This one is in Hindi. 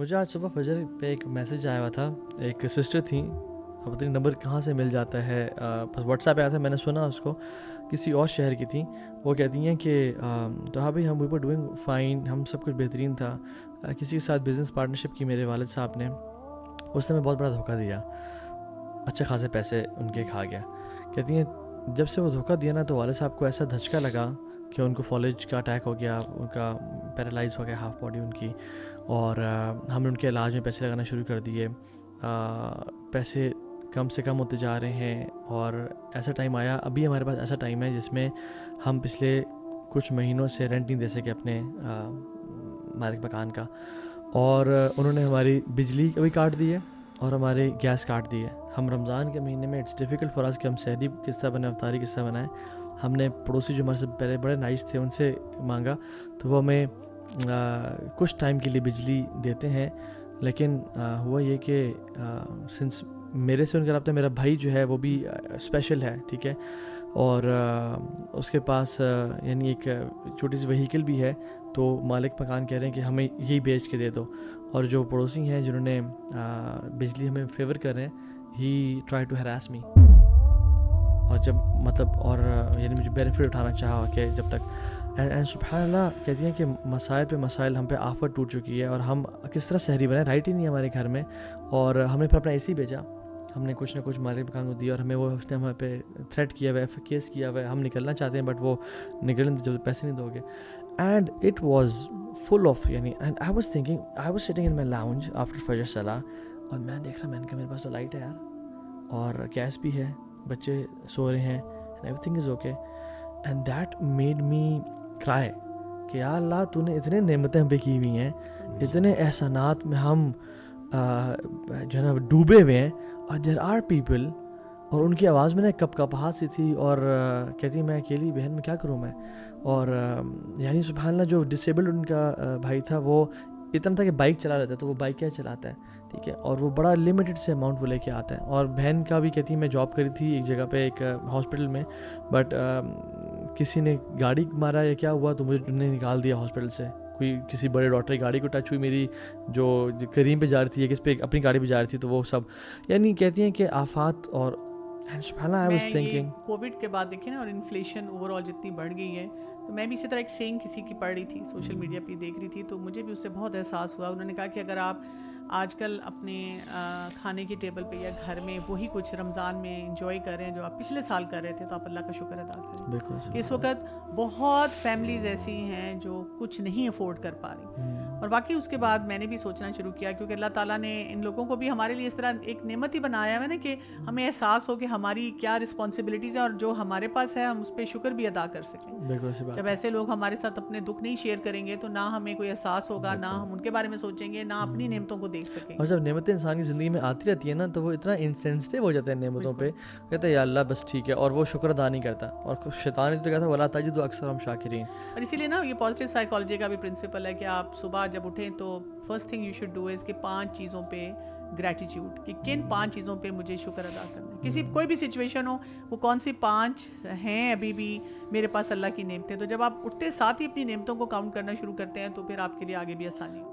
मुझे आज सुबह फजर पे एक मैसेज आया हुआ था। एक सिस्टर थी, अब पता नहीं नंबर कहाँ से मिल जाता है, बस व्हाट्सएप आया था, मैंने सुना उसको, किसी और शहर की थी। वो कहती हैं कि तो हाँ भाई, हम वी वर डूइंग फ़ाइन, हम सब कुछ बेहतरीन था। किसी के साथ बिज़नेस पार्टनरशिप की मेरे वालिद साहब ने, उसने हमें बहुत बड़ा धोखा दिया, अच्छे खासे पैसे उनके खा गया। कहती हैं जब से वो धोखा दिया ना, तो वालिद साहब को ऐसा धचका लगा कि उनको फॉलेज का अटैक हो गया, उनका पैरालाइज हो गया हाफ बॉडी उनकी, और हमने उनके इलाज में पैसे लगाना शुरू कर दिए। पैसे कम से कम होते जा रहे हैं, और ऐसा टाइम आया, अभी हमारे पास ऐसा टाइम है जिसमें हम पिछले कुछ महीनों से रेंट नहीं दे सके अपने मालिक मकान का, और उन्होंने हमारी बिजली भी काट दी है और हमारे गैस काट दी है। हम रमज़ान के महीने में इट्स डिफ़िकल्ट फॉर अस कि हम सहरी किस तरह बनाए, अफ्तारी किस तरह बनाएं। हमने पड़ोसी जो हमारे से पहले बड़े नाइस थे उनसे मांगा, तो वो हमें कुछ टाइम के लिए बिजली देते हैं। लेकिन हुआ ये कि सिंस मेरे से उनका रब्ता, मेरा भाई जो है वो भी स्पेशल है, ठीक है, और उसके पास यानी एक छोटी सी व्हीकल भी है, तो मालिक मकान कह रहे हैं कि हमें यही बेच के दे दो। और जो पड़ोसी हैं जिन्होंने बिजली हमें फेवर कर रहे हैं, ही ट्राई टू हरास मी, और जब मतलब और यानी मुझे बेनिफिट उठाना चाहा कि जब तक एंड सुभान अल्लाह, कहती हैं कि मसाइल पे मसाइल, हम पे आफत टूट चुकी है, और हम किस तरह सहरी बनाए, राइट ही नहीं है हमारे घर में। और हमने फिर अपना एसी भेजा, हमने कुछ ना कुछ मालिक मकान को दिया, और हमें वो उसने हमें पे थ्रेट किया हुआ है, केस किया हुआ है, हम निकलना चाहते हैं बट वो निकलने जब पैसे नहीं दोगे। And it was full of यानी, and I was thinking, I was sitting in my lounge after फजर सलाह, और मैं देख रहा, मैंने कहा मेरे पास तो लाइट है यार, और गैस भी है, बच्चे सो रहे हैं, and everything is okay. And that made me cry कि या अल्लाह, तूने इतने नेमतें हम पे की हुई हैं, इतने एहसानात में हम जो है ना डूबे हुए हैं, और देयर आर पीपल, और उनकी आवाज़ में ना कपकपाहट सी थी, और कहती मैं अकेली बहन में क्या करूँ मैं। और यानी सुभान अल्लाह, जो डिसेबल्ड उनका भाई था, वो इतना था कि बाइक चला लेता, तो वो बाइक क्या चलाता है, ठीक है, और वो बड़ा लिमिटेड से अमाउंट वो लेके आता है। और बहन का भी कहती है, मैं जॉब करी थी एक जगह पे, एक हॉस्पिटल में, बट किसी ने गाड़ी मारा या क्या हुआ, तो मुझे निकाल दिया हॉस्पिटल से। कोई किसी बड़े डॉक्टर की गाड़ी को टच हुई मेरी, जो करीम पे जा रही थी या किस पे अपनी गाड़ी पे जा रही थी, तो वो सब यानी कहती हैं कि आफात। और आई वाज थिंकिंग कोविड के बाद देखिए ना, और इन्फ्लेशन ओवरऑल जितनी बढ़ गई है, तो मैं भी इसी तरह एक सेइंग किसी की पढ़ रही थी, सोशल मीडिया पे देख रही थी, तो मुझे भी उससे बहुत एहसास हुआ। उन्होंने कहा कि अगर आप आजकल अपने खाने की टेबल पे या घर में वही कुछ रमज़ान में इंजॉय कर रहे हैं जो आप पिछले साल कर रहे थे, तो आप अल्लाह का शुक्र अदा करें। बिल्कुल, इस वक्त बहुत फैमिलीज़ ऐसी हैं जो कुछ नहीं अफोर्ड कर पा रही, और बाकी उसके बाद मैंने भी सोचना शुरू किया, क्योंकि अल्लाह ताला ने इन लोगों को भी हमारे लिए इस तरह एक नेमत ही बनाया है ना, कि हमें एहसास हो कि हमारी क्या रिस्पॉन्सिबिलिटीज़ हैं, और जो हमारे पास है हम उस पर शुक्र भी अदा कर सकें। जब ऐसे लोग हमारे साथ अपने दुख नहीं शेयर करेंगे, तो ना हमें कोई एहसास होगा, ना हम उनके बारे में सोचेंगे, ना अपनी नेमतों को देख सकेंगे। और जब नेमतें इंसान की ज़िंदगी में आती रहती है ना, तो वो इतना इंसेंसिटिव हो जाता है नेमतों पे, कहते हैं या अल्लाह बस ठीक है, और वो शुक्र अदा नहीं करता। और शैतान ने तो कहता वला ताजिदु अक्सर हम शाकिरीन। और इसीलिए ना ये पॉजिटिव साइकोलॉजी का भी प्रिंसिपल है कि आप सुबह जब उठें, तो first thing you should do is कि 5 चीज़ों पे ग्रैटिट्यूड, कि किन 5 चीज़ों पे मुझे शुक्र अदा करना है। किसी कोई भी सिचुएशन हो, वो कौन सी 5 हैं अभी भी मेरे पास अल्लाह की नेमतें। तो जब आप उठते साथ ही अपनी नेमतों को काउंट करना शुरू करते हैं, तो फिर आपके लिए आगे भी आसानी हो।